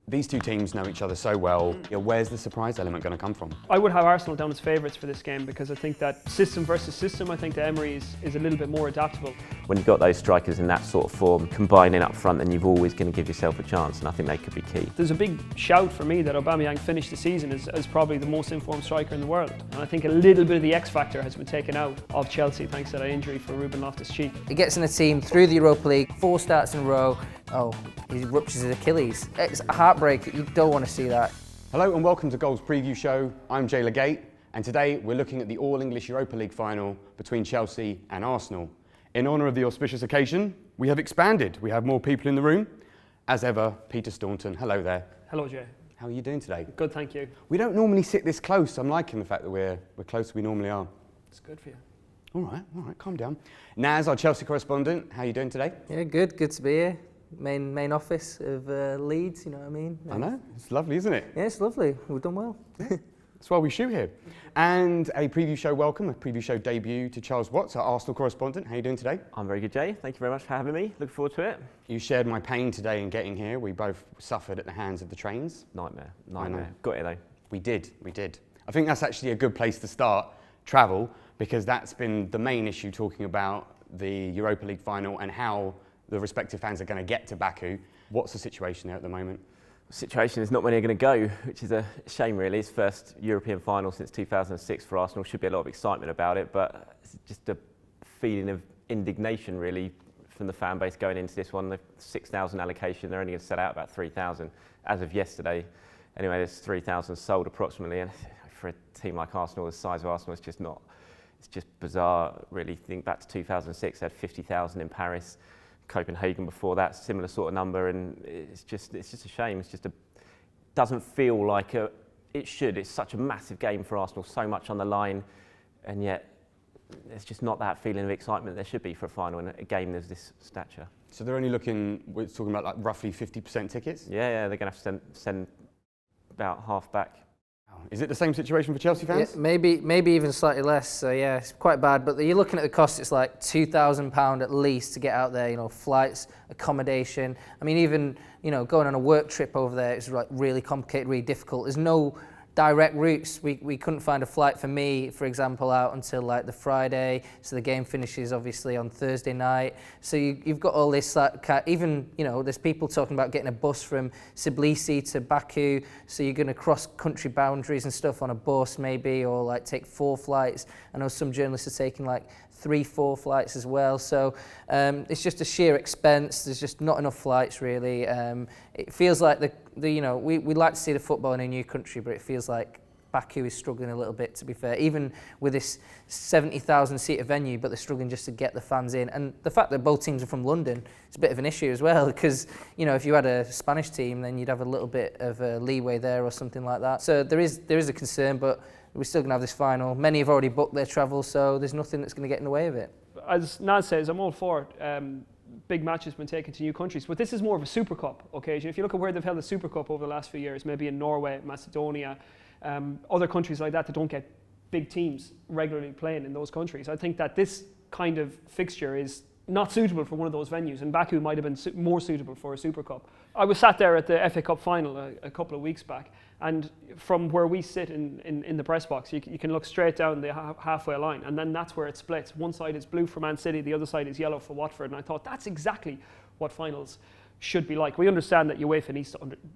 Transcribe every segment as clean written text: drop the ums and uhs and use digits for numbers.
These two teams know each other so well. Where's the surprise element going to come from? I would have Arsenal down as favourites for this game because I think that system versus system, I think the Emery is a little bit more adaptable. When you've got those strikers in that sort of form, combining up front, then you've always going to give yourself a chance, and I think they could be key. There's a big shout for me that Aubameyang finished the season as probably the most informed striker in the world. And I think a little bit of the X factor has been taken out of Chelsea thanks to that injury for Loftus-Cheek. He gets in the team through the Europa League, 4 starts in a row. Oh, he ruptures his Achilles. It's a heartbreak. You don't want to see that. Hello and welcome to Goals Preview Show. I'm Legate, and today we're looking at the All-English Europa League final between Chelsea and Arsenal. In honour of the auspicious occasion, we have expanded. We have more people in the room. As ever, Peter Staunton. Hello there. Hello, Jay. How are you doing today? Good, thank you. We don't normally sit this close. I'm liking the fact that we're closer than we normally are. It's good for you. All right, calm down. Naz, our Chelsea correspondent, how are you doing today? Yeah, good to be here. Main office of Leeds, you know what I mean? I know, it's lovely, isn't it? Yeah, it's lovely. We've done well. That's why we shoot here. And a preview show welcome, a preview show debut to Charles Watts, our Arsenal correspondent. How are you doing today? I'm very good, Jay. Thank you very much for having me. Looking forward to it. You shared my pain today in getting here. We both suffered at the hands of the trains. Nightmare. Got it though. We did. I think that's actually a good place to start, travel, because that's been the main issue, talking about the Europa League final and how the respective fans are going to get to Baku. What's the situation there at the moment? The situation is not many are going to go, which is a shame really. It's first European final since 2006 for Arsenal. Should be a lot of excitement about it, but it's just a feeling of indignation really from the fan base going into this one. The 6,000 allocation, they're only going to set out about 3,000 as of yesterday. Anyway, there's 3,000 sold approximately, and for a team like Arsenal, the size of Arsenal, it's just bizarre really. Think back to 2006, they had 50,000 in Paris. Copenhagen before that, similar sort of number, and it's just a shame. Doesn't feel like it should. It's such a massive game for Arsenal, so much on the line, and yet there's just not that feeling of excitement there should be for a final in a game of this stature. So they're only we're talking about like roughly 50% tickets? Yeah, they're going to have to send about half back. Is it the same situation for Chelsea fans? Yeah, maybe even slightly less. So yeah, it's quite bad. But you're looking at the cost. It's like £2,000 at least to get out there. You know, flights, accommodation. I mean, even going on a work trip over there is like really complicated, really difficult. There's no direct routes. We couldn't find a flight for me, for example, out until like the Friday. So the game finishes obviously on Thursday night. So you've got all this even there's people talking about getting a bus from Tbilisi to Baku. So you're going to cross country boundaries and stuff on a bus maybe, or like take 4 flights. I know some journalists are taking like 3-4 flights as well. So it's just a sheer expense. There's just not enough flights really. It feels like we'd like to see the football in a new country, but it feels like Baku is struggling a little bit, to be fair, even with this 70,000 seater venue, but they're struggling just to get the fans in. And the fact that both teams are from London is a bit of an issue as well, because if you had a Spanish team, then you'd have a little bit of a leeway there or something like that. So there is a concern, but we're still going to have this final. Many have already booked their travel, so there's nothing that's going to get in the way of it. As Naz says, I'm all for it. Big matches been taken to new countries, but this is more of a Super Cup occasion. If you look at where they've held the Super Cup over the last few years, maybe in Norway, Macedonia, other countries like that don't get big teams regularly playing in those countries. I think that this kind of fixture is not suitable for one of those venues, and Baku might have been more suitable for a Super Cup. I was sat there at the FA Cup final a couple of weeks back, and from where we sit in the press box, you can look straight down the halfway line, and then that's where it splits. One side is blue for Man City, the other side is yellow for Watford, and I thought that's exactly what finals should be like. We understand that UEFA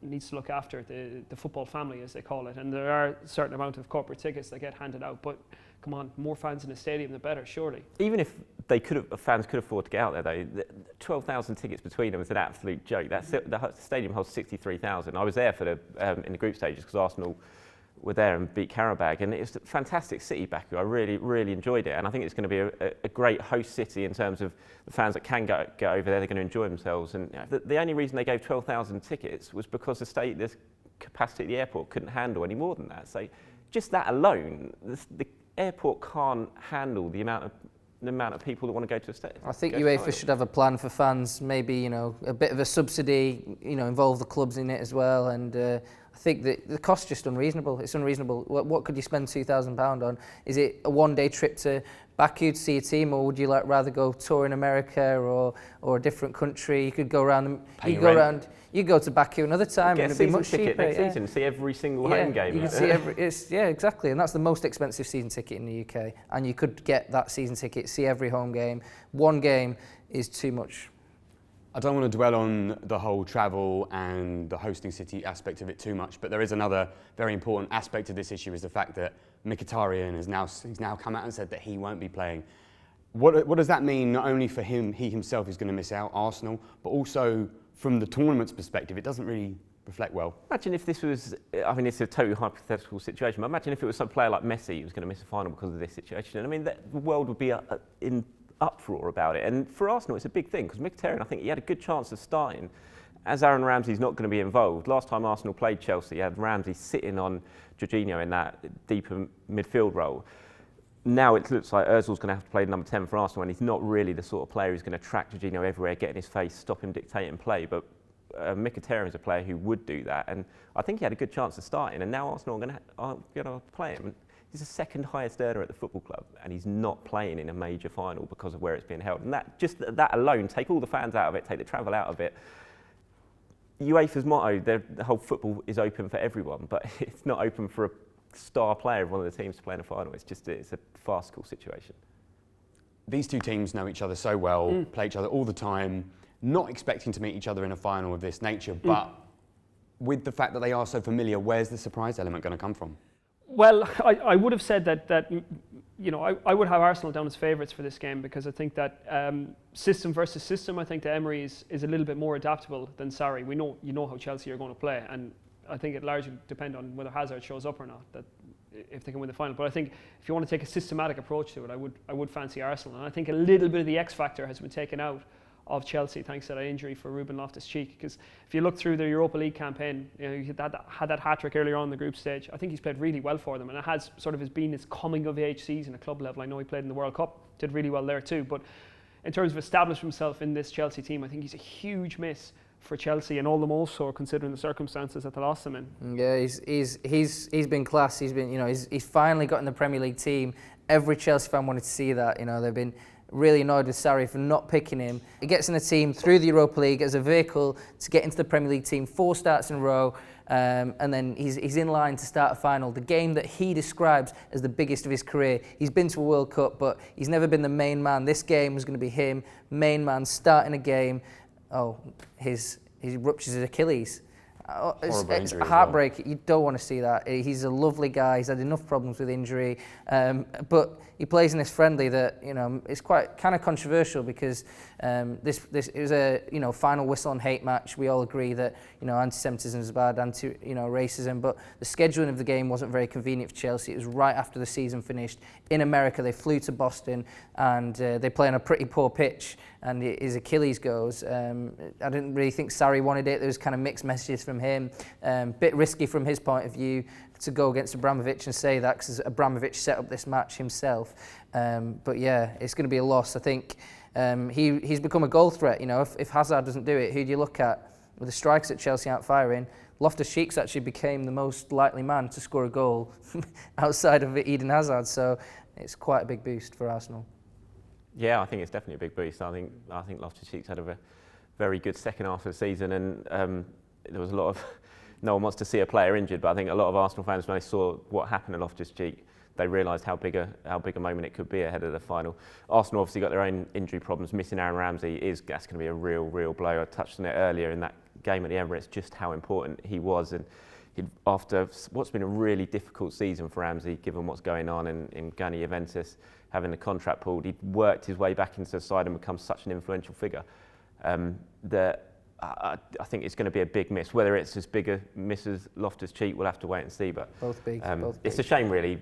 needs to look after the football family, as they call it, and there are a certain amount of corporate tickets that get handed out, but come on, more fans in the stadium the better, surely. Even if fans could afford to get out there though, 12,000 tickets between them is an absolute joke. The stadium holds 63,000. I was there for in the group stages because Arsenal were there and beat Karabag, and it was a fantastic city, Baku. I really enjoyed it, and I think it's going to be a great host city in terms of the fans that can go over there. They're going to enjoy themselves, and the only reason they gave 12,000 tickets was because the capacity of the airport couldn't handle any more than that. So just that alone, the airport can't handle the amount of people that want to go to a stadium. I think UEFA should have a plan for fans, maybe a bit of a subsidy, involve the clubs in it as well, and I think that the cost's just unreasonable. It's unreasonable. What could you spend £2,000 on? Is it a one-day trip to Baku to see a team, or would you rather go tour in America or a different country? You could go around. You go to Baku another time, Get and a it'd be season much ticket cheaper. next season, see every single home game. You can see exactly, and that's the most expensive season ticket in the UK. And you could get that season ticket, see every home game. One game is too much. I don't want to dwell on the whole travel and the hosting city aspect of it too much, but there is another very important aspect of this issue, is the fact that Mkhitaryan he's now come out and said that he won't be playing. What does that mean, not only for him, he himself is going to miss out, Arsenal, but also from the tournament's perspective, it doesn't really reflect well. Imagine if this was, I mean, it's a totally hypothetical situation, but imagine if it was some player like Messi who was going to miss a final because of this situation. And I mean, the world would be in uproar about it. And for Arsenal, it's a big thing, because Mkhitaryan, I think he had a good chance of starting. As Aaron Ramsey's not going to be involved, last time Arsenal played Chelsea, you had Ramsey sitting on Jorginho in that deeper midfield role. Now it looks like Ozil's going to have to play number 10 for Arsenal, and he's not really the sort of player who's going to track Jorginho everywhere, get in his face, stop him dictating play. But Mkhitaryan is a player who would do that, and I think he had a good chance of starting. And now Arsenal are going to play him. He's the second highest earner at the football club, and he's not playing in a major final because of where it's being held. And that alone, take all the fans out of it, take the travel out of it. UEFA's motto, the whole football is open for everyone, but it's not open for a star player of one of the teams to play in a final. It's a farcical situation. These two teams know each other so well, play each other all the time, not expecting to meet each other in a final of this nature, but with the fact that they are so familiar, where's the surprise element going to come from? Well, I would have said that you know, I would have Arsenal down as favourites for this game, because I think that system versus system, I think that Emery is a little bit more adaptable than Sarri. You know how Chelsea are going to play, and I think it largely depends on whether Hazard shows up or not, that if they can win the final. But I think if you want to take a systematic approach to it, I would fancy Arsenal. And I think a little bit of the X factor has been taken out of Chelsea thanks to that injury for Ruben Loftus-Cheek. Because if you look through the Europa League campaign, you know, he had that hat-trick earlier on in the group stage. I think he's played really well for them, and it has sort of been his coming-of-age season at club level. I know he played in the World Cup, did really well there too. But in terms of establishing himself in this Chelsea team, I think he's a huge miss for Chelsea, and all the more so considering the circumstances that they lost him in. Yeah, he's been class. He's been, you know, he's finally got in the Premier League team. Every Chelsea fan wanted to see that. You know, they've been really annoyed with Sarri for not picking him. He gets in the team through the Europa League as a vehicle to get into the Premier League team, 4 starts in a row, and then he's in line to start a final, the game that he describes as the biggest of his career. He's been to a World Cup, but he's never been the main man. This game was going to be him, main man, starting a game. He ruptures his Achilles. It's a heartbreak. Well. You don't want to see that. He's a lovely guy. He's had enough problems with injury, but he plays in this friendly that, you know, it's quite kind of controversial, because this is a, you know, final whistle and hate match. We all agree that, you know, anti-Semitism is bad, racism, but the scheduling of the game wasn't very convenient for Chelsea. It was right after the season finished in America. They flew to Boston, and they play on a pretty poor pitch, and his Achilles goes. I didn't really think Sarri wanted it. There was kind of mixed messages from him. Bit risky from his point of view to go against Abramovich and say that, because Abramovich set up this match himself. But yeah, it's going to be a loss. I think he's become a goal threat. You know, if Hazard doesn't do it, who do you look at? With the strikes that Chelsea aren't firing, Loftus-Cheek actually became the most likely man to score a goal outside of Eden Hazard. So it's quite a big boost for Arsenal. Yeah, I think it's definitely a big boost. I think Loftus-Cheek's had a very good second half of the season, and there was a lot of, no one wants to see a player injured, but I think a lot of Arsenal fans, when they saw what happened to Loftus-Cheek, they realised how big a moment it could be ahead of the final. Arsenal obviously got their own injury problems. Missing Aaron Ramsey that's going to be a real blow. I touched on it earlier in that game at the Emirates, just how important he was, and after what's been a really difficult season for Ramsey, given what's going on in Ghana Juventus, having the contract pulled, he'd worked his way back into the side and become such an influential figure that I think it's going to be a big miss. Whether it's as big a miss as Loftus-Cheek, we'll have to wait and see. But both big. It's a shame, really.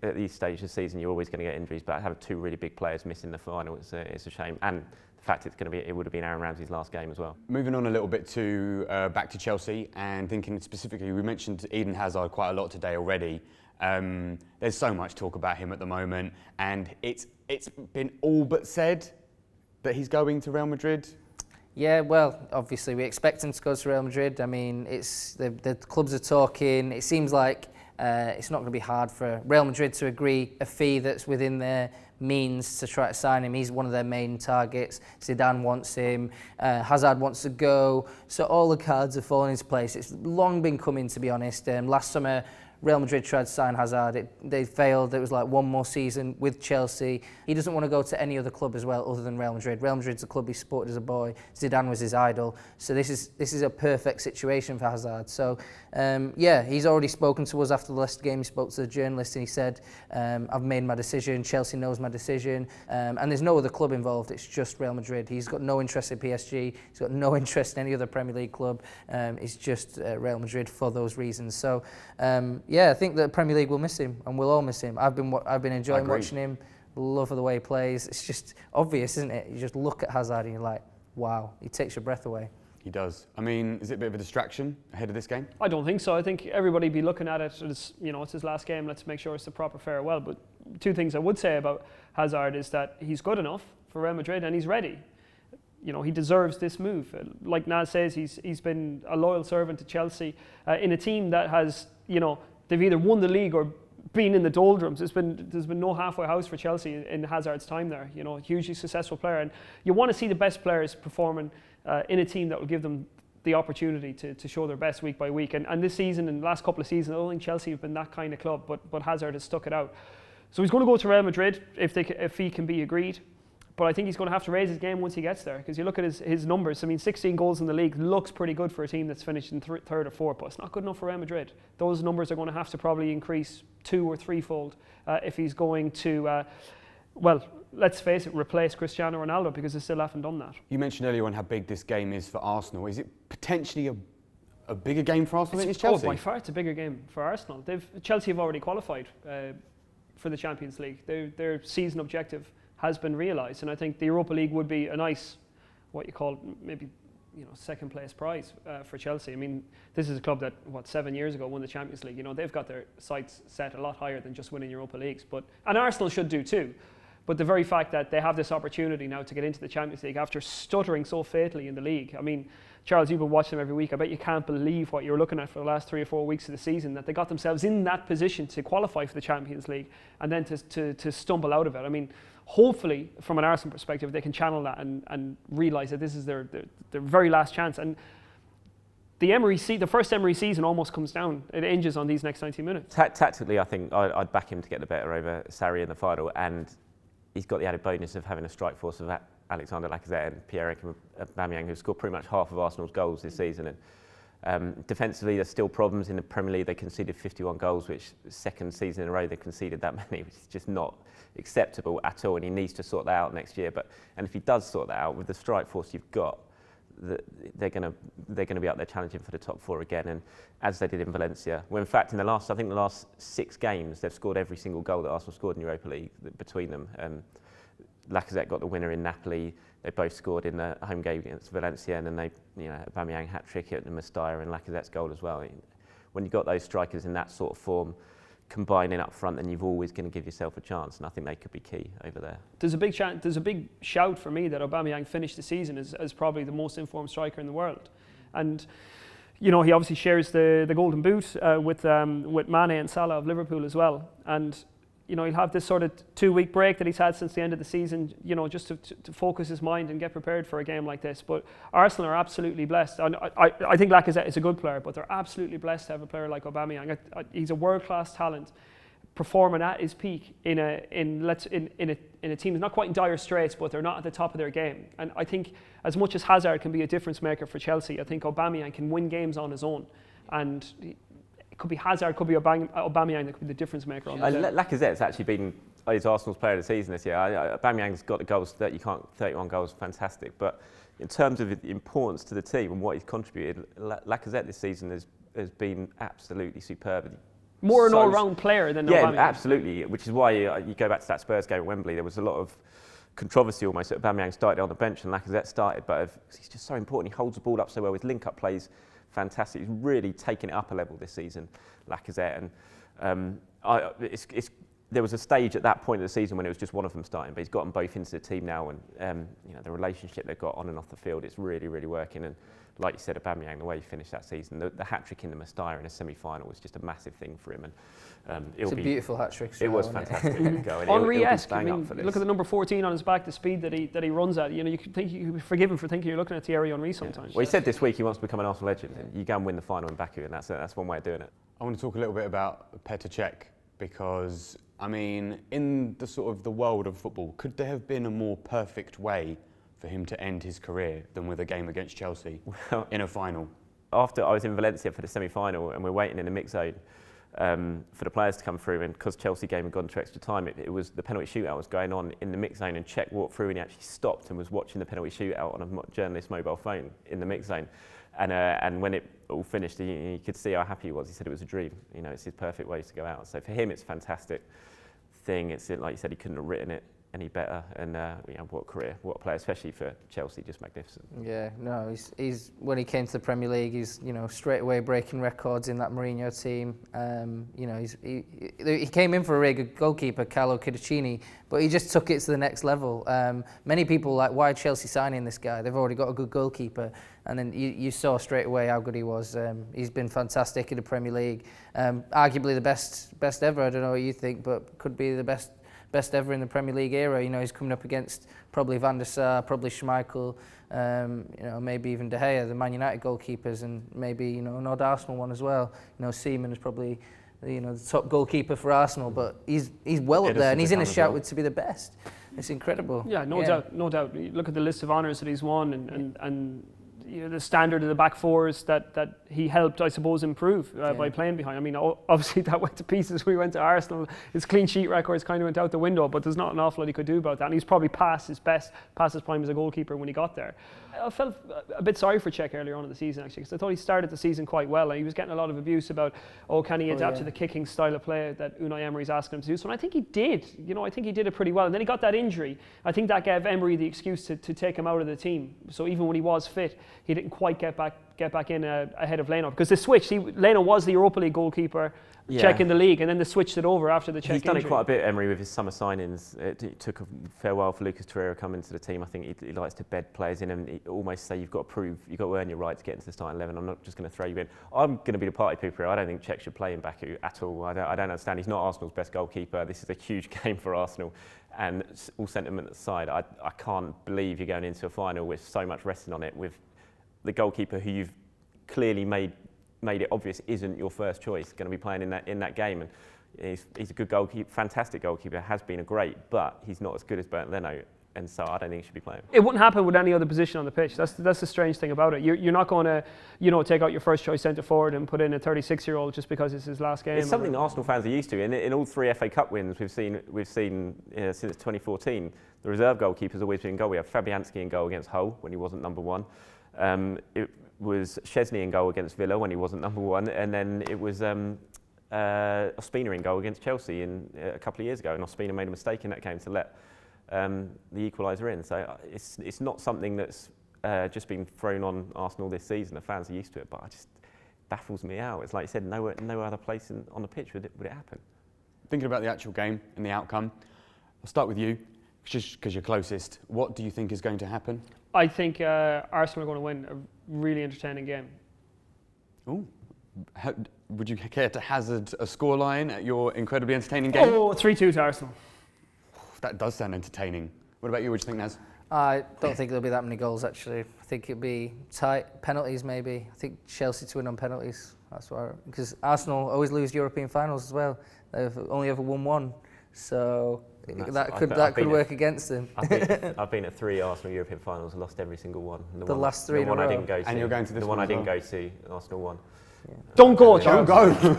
At these stages of the season, you're always going to get injuries, but having 2 really big players missing the final, it's a shame. And the fact it would have been Aaron Ramsey's last game as well. Moving on a little bit to back to Chelsea, and thinking specifically, we mentioned Eden Hazard quite a lot today already. There's so much talk about him at the moment, and it's been all but said that he's going to Real Madrid. Yeah, well, obviously we expect him to go to Real Madrid. I mean, it's the clubs are talking. It seems like it's not going to be hard for Real Madrid to agree a fee that's within their means to try to sign him. He's one of their main targets. Zidane wants him. Hazard wants to go. So all the cards have fallen into place. It's long been coming, to be honest. Last summer, Real Madrid tried to sign Hazard. They failed. It was like one more season with Chelsea. He doesn't want to go to any other club as well other than Real Madrid. Real Madrid's a club he supported as a boy. Zidane was his idol. So this is a perfect situation for Hazard. So yeah, he's already spoken to us after the Leicester game. He spoke to the journalist and he said, I've made my decision. Chelsea knows my decision. And there's no other club involved. It's just Real Madrid. He's got no interest in PSG. He's got no interest in any other Premier League club. It's just Real Madrid for those reasons. So yeah, I think the Premier League will miss him, and we'll all miss him. I've been enjoying watching him. Love the way he plays. It's just obvious, isn't it? You just look at Hazard and you're like, wow, he takes your breath away. He does. I mean, is it a bit of a distraction ahead of this game? I don't think so. I think everybody be looking at it as, you know, it's his last game. Let's make sure it's the proper farewell. But two things I would say about Hazard is that he's good enough for Real Madrid and he's ready. You know, he deserves this move. Like Naz says, he's been a loyal servant to Chelsea in a team that has, you know, they've either won the league or been in the doldrums. There's been no halfway house for Chelsea in Hazard's time there. You know, hugely successful player, and you want to see the best players performing in a team that will give them the opportunity to show their best week by week. And this season and the last couple of seasons, I don't think Chelsea have been that kind of club, but Hazard has stuck it out. So he's going to go to Real Madrid if he can be agreed. But I think he's going to have to raise his game once he gets there, because you look at his numbers. I mean, 16 goals in the league looks pretty good for a team that's finished in third or fourth, but it's not good enough for Real Madrid. Those numbers are going to have to probably increase 2 or 3-fold if he's going to, well, let's face it, replace Cristiano Ronaldo, because they still haven't done that. You mentioned earlier on how big this game is for Arsenal. Is it potentially a bigger game for Arsenal than it's Chelsea? Oh, by far it's a bigger game for Arsenal. Chelsea have already qualified for the Champions League. Their season objective has been realised, and I think the Europa League would be a nice, what you call maybe, you know, second place prize for Chelsea. I mean, this is a club that 7 years ago won the Champions League. You know, they've got their sights set a lot higher than just winning Europa Leagues, and Arsenal should do too. But the very fact that they have this opportunity now to get into the Champions League after stuttering so fatally in the league. I mean, Charles, you've been watching them every week. I bet you can't believe what you're looking at for the last 3 or 4 weeks of the season, that they got themselves in that position to qualify for the Champions League and then to stumble out of it. I mean, hopefully, from an Arsenal perspective, they can channel that and realise that this is their very last chance. And the first Emery season almost comes down. It hinges on these next 90 minutes. Tactically, I think I'd back him to get the better over Sarri in the final, and he's got the added bonus of having a strike force of Alexander Lacazette and Pierre-Emerick Aubameyang, who've scored pretty much half of Arsenal's goals this season. And defensively, there's still problems in the Premier League. They conceded 51 goals, which second season in a row they've conceded that many, which is just not acceptable at all. And he needs to sort that out next year. And if he does sort that out with the strike force you've got, they're going to be out there challenging for the top 4 again, and as they did in Valencia. Well, in fact, in the last 6 games, they've scored every single goal that Arsenal scored in Europa League between them. Lacazette got the winner in Napoli. They both scored in the home game against Valencia, and then Aubameyang hat-trick at the Nizaar and Lacazette's goal as well. When you've got those strikers in that sort of form, combining up front, then you've always going to give yourself a chance, and I think they could be key over there. There's a big shout for me that Aubameyang finished the season as probably the most informed striker in the world, and you know, he obviously shares the golden boot with Mane and Salah of Liverpool as well, and you know, he'll have this sort of 2-week break that he's had since the end of the season, you know, just to focus his mind and get prepared for a game like this. But Arsenal are absolutely blessed. And I think Lacazette is a good player, but they're absolutely blessed to have a player like Aubameyang. He's a world-class talent, performing at his peak in a team that's not quite in dire straits, but they're not at the top of their game. And I think as much as Hazard can be a difference maker for Chelsea, I think Aubameyang can win games on his own. And it could be Hazard, could be Aubameyang that could be the difference maker on the day. Lacazette's actually been Arsenal's player of the season this year. Aubameyang's got the goals, 31 goals, fantastic. But in terms of the importance to the team and what he's contributed, Lacazette this season has been absolutely superb. More an all-round player than Aubameyang. Yeah, absolutely. Which is why you go back to that Spurs game at Wembley. There was a lot of controversy almost that Aubameyang started on the bench and Lacazette started, but he's just so important. He holds the ball up so well. His link-up plays fantastic. He's really taken it up a level this season, Lacazette. And there was a stage at that point of the season when it was just one of them starting, but he's got them both into the team now, and the relationship they've got on and off the field, it's really, really working. And like you said, Aubameyang, the way he finished that season, the hat-trick in the Mestalla in a semi-final was just a massive thing for him. And it's a beautiful hat-trick. It was fantastic. Henry-esque. I mean, look at the number 14 on his back, the speed that he runs at. You know, you could think you could forgive him for thinking you're looking at Thierry Henry sometimes. Well, he said this week he wants to become an Arsenal legend. And you go and win the final in Baku, and that's one way of doing it. I want to talk a little bit about Petr Cech because, I mean, in the sort of the world of football, could there have been a more perfect way for him to end his career than with a game against Chelsea in a final? After I was in Valencia for the semi-final and we're waiting in the mix zone for the players to come through, and because Chelsea game had gone to extra time, it was the penalty shootout was going on in the mix zone, and Cech walked through and he actually stopped and was watching the penalty shootout on a journalist's mobile phone in the mix zone. And when it all finished, you could see how happy he was. He said it was a dream. You know, it's his perfect way to go out. So for him, it's a fantastic thing. It's like you said, he couldn't have written it any better. And you know, what a career, what a player, especially for Chelsea, just magnificent. Yeah, no, he's when he came to the Premier League, he's straight away breaking records in that Mourinho team. He came in for a really good goalkeeper, Carlo Cudicini, but he just took it to the next level. Many people like, why Chelsea signing this guy? They've already got a good goalkeeper. And then you saw straight away how good he was. He's been fantastic in the Premier League. Arguably the best ever. I don't know what you think, but could be the best ever in the Premier League era. You know, he's coming up against probably Van der Sar, probably Schmeichel, maybe even De Gea, the Man United goalkeepers, and maybe an odd Arsenal one as well. Seaman is probably the top goalkeeper for Arsenal, but he's well up there, and he's in a shout to be the best. It's incredible. Yeah, no doubt. You look at the list of honours that he's won, and the standard of the back fours that he helped, I suppose, improve by playing behind. I mean, obviously that went to pieces when he went to Arsenal. His clean sheet records kind of went out the window, but there's not an awful lot he could do about that. And he's probably past his prime as a goalkeeper when he got there. I felt a bit sorry for Cech earlier on in the season, actually, because I thought he started the season quite well. And he was getting a lot of abuse about, can he adapt to the kicking style of play that Unai Emery's asking him to do. So I think he did. I think he did it pretty well. And then he got that injury. I think that gave Emery the excuse to take him out of the team. So even when he was fit, he didn't quite get back in ahead of Leno, because the switch, Leno was the Europa League goalkeeper, Cech in the league, and then they switched it over after the Cech He's done injury. it quite a bit, Emery, with his summer signings. It took a fair while for Lucas Torreira coming to the team. I think he likes to bed players in and almost say you've got to earn your right to get into the starting 11. I'm not just going to throw you in. I'm going to be the party pooper here. I don't think Cech should play in Baku at all. I don't understand. He's not Arsenal's best goalkeeper. This is a huge game for Arsenal. And all sentiment aside, I can't believe you're going into a final with so much resting on it, with the goalkeeper who you've clearly made it obvious isn't your first choice going to be playing in that game. And he's a good goalkeeper, fantastic goalkeeper, has been a great, but he's not as good as Bernd Leno, and so I don't think he should be playing. It wouldn't happen with any other position on the pitch. That's the strange thing about it. You're not going to take out your first choice centre forward and put in a 36-year-old just because it's his last game. It's something that Arsenal fans are used to. In all 3 FA Cup wins we've seen since 2014, the reserve goalkeeper's always been in goal. We have Fabianski in goal against Hull when he wasn't number one. It was Szczesny in goal against Villa when he wasn't number one, and then it was Ospina in goal against Chelsea a couple of years ago, and Ospina made a mistake in that game to let the equaliser in. So it's not something that's just been thrown on Arsenal this season. The fans are used to it, but it just baffles me out. It's like you said, no other place on the pitch would it happen. Thinking about the actual game and the outcome, I'll start with you, just because you're closest. What do you think is going to happen? I think Arsenal are going to win a really entertaining game. Ooh. Would you care to hazard a scoreline at your incredibly entertaining game? Oh, 3-2 to Arsenal. That does sound entertaining. What about you? What do you think, Naz? I don't think there'll be that many goals, actually. I think it'll be tight. Penalties, maybe. I think Chelsea to win on penalties. That's why. Because Arsenal always lose European finals as well. They've only ever won one. So that could work against them. I've been at 3 Arsenal European finals and lost every single one. The last 3 in a row. The one I didn't go to. And you're going to this one one I as didn't well? go to, Arsenal won. Yeah. Don't go, John. Don't go.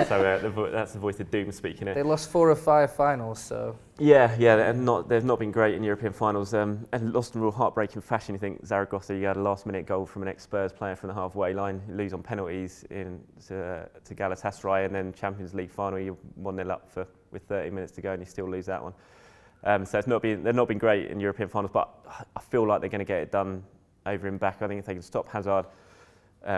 So that's the voice of doom speaking. They lost 4 of 5 finals, so. Yeah, they've not been great in European finals, and lost in real heartbreaking fashion. You think Zaragoza, you had a last-minute goal from an ex-Spurs player from the halfway line, you lose on penalties to Galatasaray, and then Champions League final, you 1-0 up with 30 minutes to go, and you still lose that one. So they've not been great in European finals, but I feel like they're going to get it done over in Baku. I think if they can stop Hazard,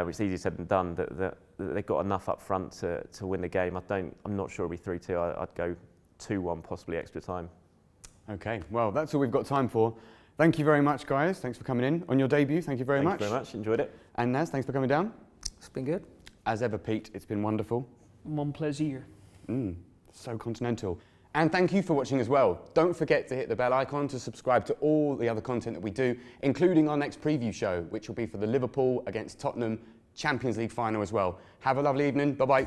which is easier said than done, that they've got enough up front to win the game. I'm not sure it'll be 3-2. I'd go 2-1, possibly extra time. Okay, well, that's all we've got time for. Thank you very much, guys. Thanks for coming in on your debut. Thank you very much. Thank you very much. Enjoyed it. And Naz, thanks for coming down. It's been good. As ever, Pete, it's been wonderful. Mon plaisir. So continental. And thank you for watching as well. Don't forget to hit the bell icon to subscribe to all the other content that we do, including our next preview show, which will be for the Liverpool against Tottenham Champions League final as well. Have a lovely evening. Bye-bye.